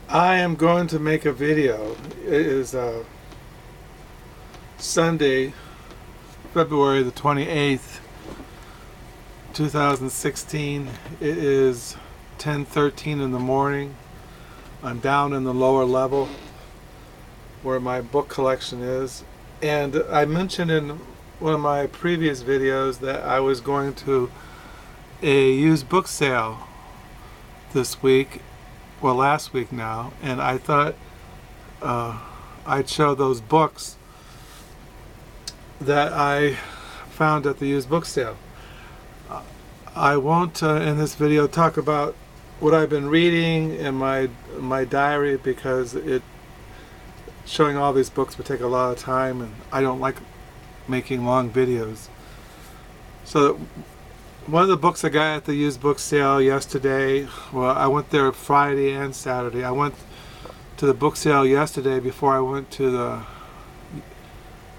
I am going to make a video. It is Sunday, February the 28th, 2016. It is 10:13 in the morning. I'm down in the lower level where my book collection is. And I mentioned in one of my previous videos that I was going to a used book sale this week, well, last week now, and I thought I'd show those books that I found at the used book sale. I won't in this video talk about what I've been reading in my diary, because showing all these books would take a lot of time, and I don't like making long videos. So one of the books I got at the used book sale yesterday, well, I went there Friday and Saturday. I went to the book sale yesterday before I went to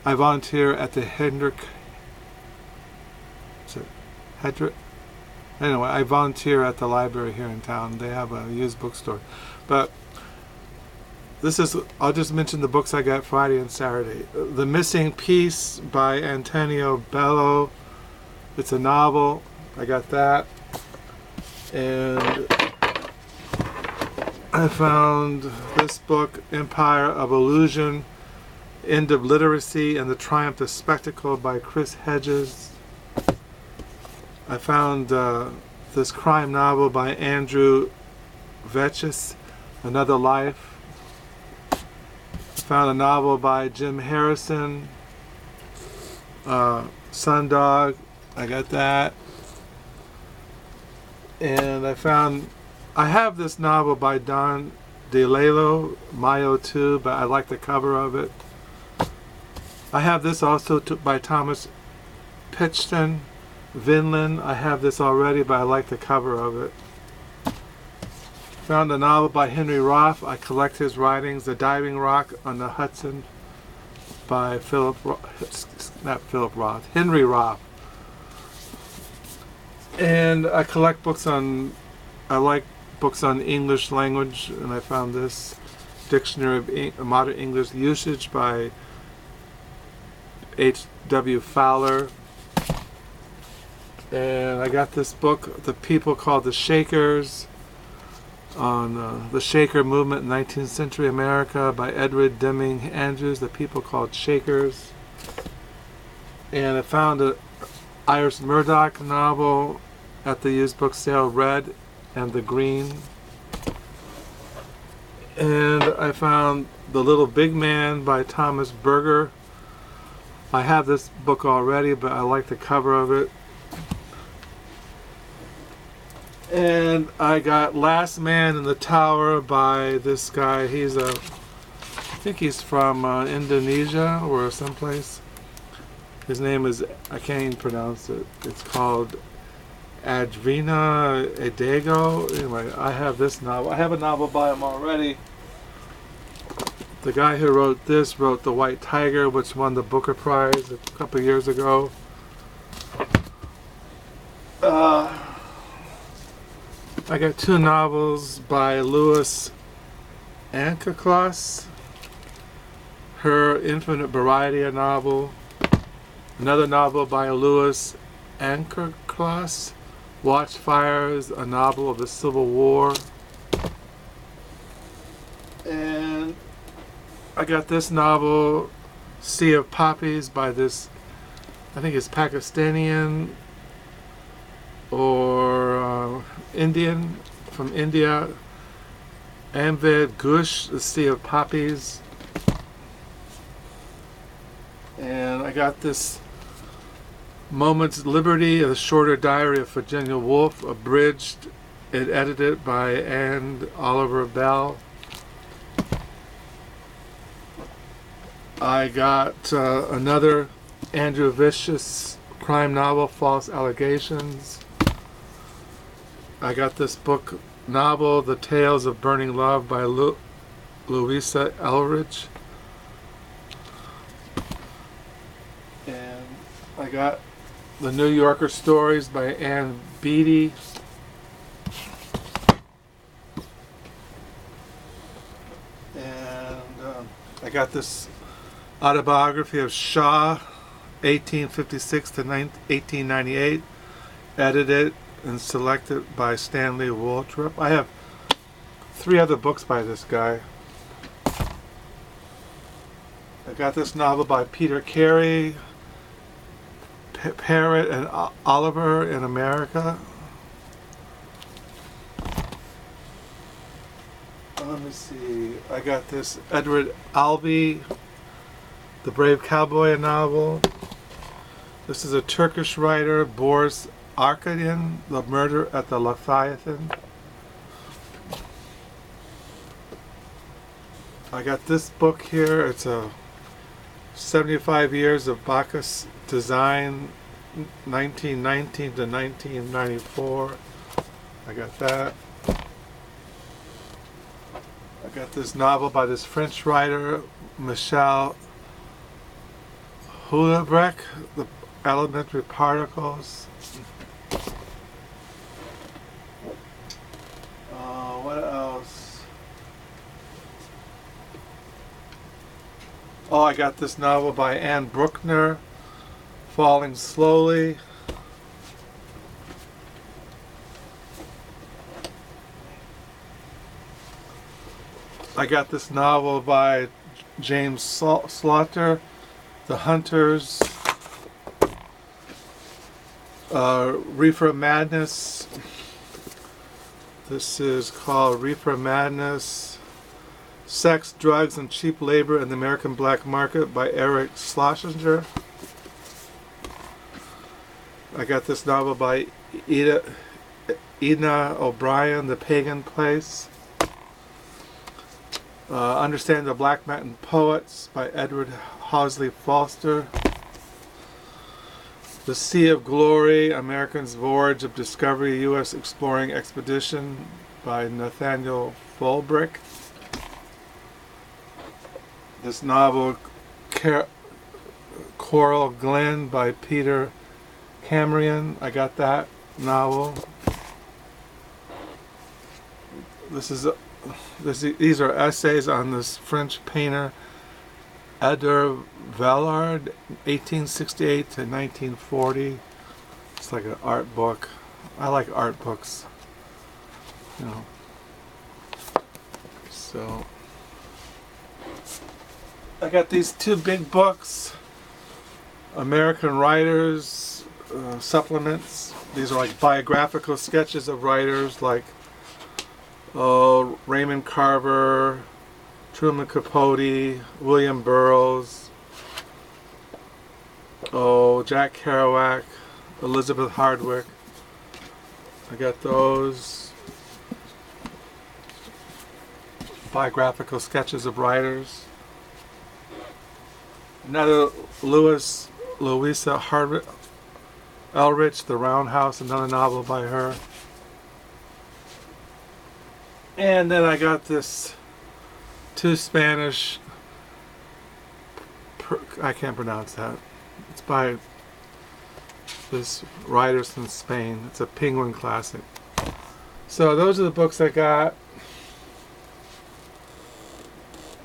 I volunteer at the Hendrick. Anyway, I volunteer at the library here in town. They have a used bookstore. But I'll just mention the books I got Friday and Saturday. The Missing Piece by Antonio Bello. It's a novel. I got that. And I found this book, Empire of Illusion, End of Literacy and the Triumph of Spectacle by Chris Hedges. I found this crime novel by Andrew Vetches, Another Life. Found a novel by Jim Harrison, Sundog. I got that. And I have this novel by Don DeLillo, Mayo 2, but I like the cover of it. I have this also by Thomas Pynchon, Vinland. I have this already, but I like the cover of it. Found a novel by Henry Roth. I collect his writings, The Diving Rock on the Hudson by Henry Roth. And I collect books I like books on English language, and I found this Dictionary of Modern English Usage by H.W. Fowler. And I got this book, The People Called the Shakers, on the Shaker Movement in 19th Century America by Edward Deming Andrews, The People Called Shakers. And I found an Iris Murdoch novel at the used book sale, Red and the Green. And I found The Little Big Man by Thomas Berger. I have this book already, but I like the cover of it. And I got Last Man in the Tower by this guy. I think he's from Indonesia or someplace. His name is, I can't even pronounce it. It's called Adrina Edego. Anyway, I have this novel. I have a novel by him already. The guy who wrote this wrote The White Tiger, which won the Booker Prize a couple years ago. I got two novels by Louise Ankerklaas. Her Infinite Variety, a novel. Another novel by Louise Ankerklaas, Watchfires, a novel of the Civil War. And I got this novel, Sea of Poppies, by this, I think it's Pakistani or Indian, from India, Amved Ghosh, The Sea of Poppies. And I got this Moment's Liberty, a shorter diary of Virginia Woolf, abridged and edited by Anne Oliver Bell. I got another Andrew Vicious crime novel, False Allegations. I got this book novel, The Tales of Burning Love by Louisa Elridge. And I got The New Yorker Stories by Ann Beattie. And I got this autobiography of Shaw, 1856 to 1898, edited and selected by Stanley Waltrip. I have 3 other books by this guy. I got this novel by Peter Carey, Parrot and Oliver in America. Let me see. I got this Edward Albee, The Brave Cowboy novel. This is a Turkish writer, Boris Arkadian, The Murder at the Leviathan. I got this book here. It's a 75 Years of Bacchus Design, 1919 to 1994. I got that. I got this novel by this French writer, Michel Houellebecq, The Elementary Particles. What else? Oh, I got this novel by Anne Bruckner, Falling Slowly. I got this novel by James Slaughter, The Hunters, Reefer Madness. This is called Reefer Madness, Sex, Drugs, and Cheap Labor in the American Black Market by Eric Schlesinger. I got this novel by Edna O'Brien, The Pagan Place. Understand the Black Mountain Poets by Edward Hawley Foster. The Sea of Glory, American's Voyage of Discovery, U.S. Exploring Expedition by Nathaniel Fulbrick. This novel, Coral Glen by Peter Camrion. I got that novel. These are essays on this French painter Edouard Vallard, 1868 to 1940. It's like an art book. I like art books, you know. So I got these 2 big books, American Writers supplements. These are like biographical sketches of writers like Raymond Carver, Truman Capote, William Burroughs, Jack Kerouac, Elizabeth Hardwick. I got those biographical sketches of writers. Another Louisa Elrich, The Roundhouse, another novel by her. And then I got this 2 Spanish, I can't pronounce that. It's by this writer from Spain. It's a Penguin classic. So those are the books I got.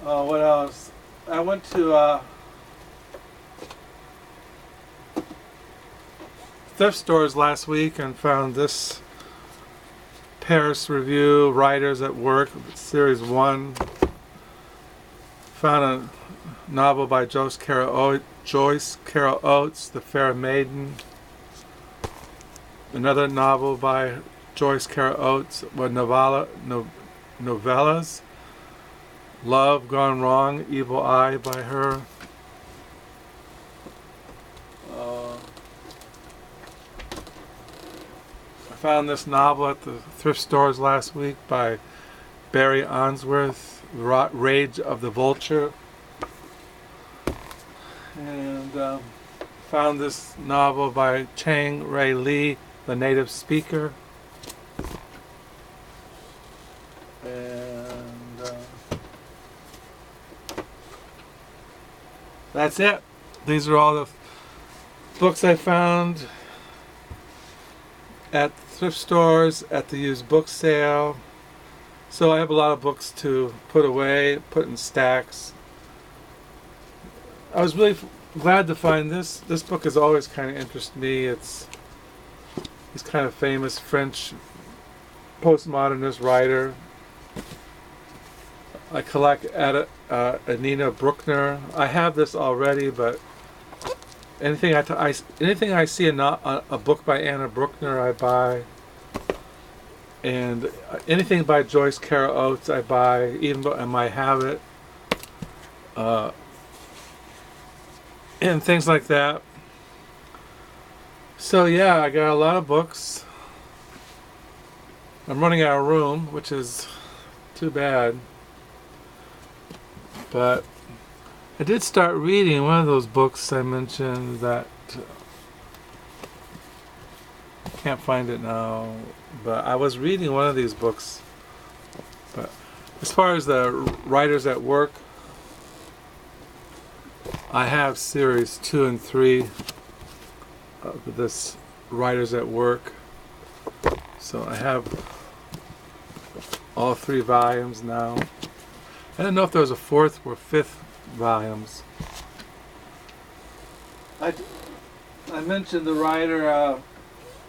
What else? I went to thrift stores last week and found this Paris Review, Writers at Work, Series 1. Found a novel by Joyce Carol Oates, The Fair Maiden. Another novel by Joyce Carol Oates with novellas. Love Gone Wrong, Evil Eye by her. I found this novel at the thrift stores last week by Barry Onsworth, Rage of the Vulture. And found this novel by Chang Ray Lee, The Native Speaker. And that's it. These are all the books I found at thrift stores, at the used book sale, So I have a lot of books to put away, put in stacks. I was really glad to find this. This book has always kind of interested me. He's kind of famous French postmodernist writer. I collect Nina Bruckner. I have this already, but anything I see a book by Anna Bruckner, I buy. And anything by Joyce Carol Oates, I buy, even though I might have it. And things like that. So yeah, I got a lot of books. I'm running out of room, which is too bad. But I did start reading one of those books I mentioned that can't find it now, but I was reading one of these books. But as far as the writers at work, I have series 2 and 3 of this Writers at Work. So I have all 3 volumes now. I don't know if there was a 4th or 5th volumes. I mentioned the writer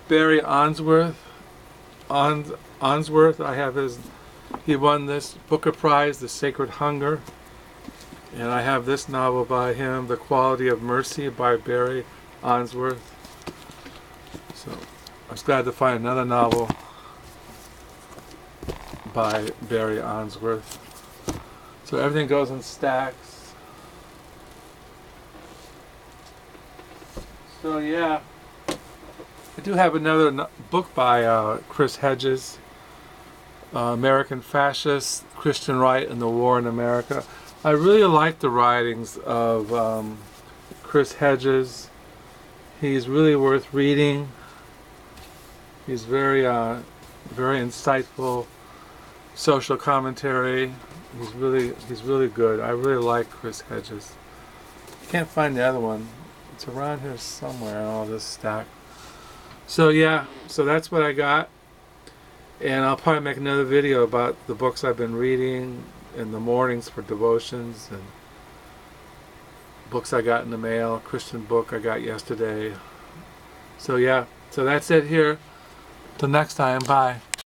Barry Onsworth. Onsworth. I have he won this Booker Prize, The Sacred Hunger. And I have this novel by him, The Quality of Mercy by Barry Onsworth. So I was glad to find another novel by Barry Onsworth. So everything goes in stacks. So yeah, I do have another book by Chris Hedges, American Fascists, Christian Right and the War in America. I really like the writings of Chris Hedges. He's really worth reading. He's very insightful social commentary. He's really good. I really like Chris Hedges. Can't find the other one. It's around here somewhere in all this stack. So yeah, so that's what I got. And I'll probably make another video about the books I've been reading in the mornings for devotions, and books I got in the mail, Christian book I got yesterday. So yeah, so that's it here. Till next time, bye.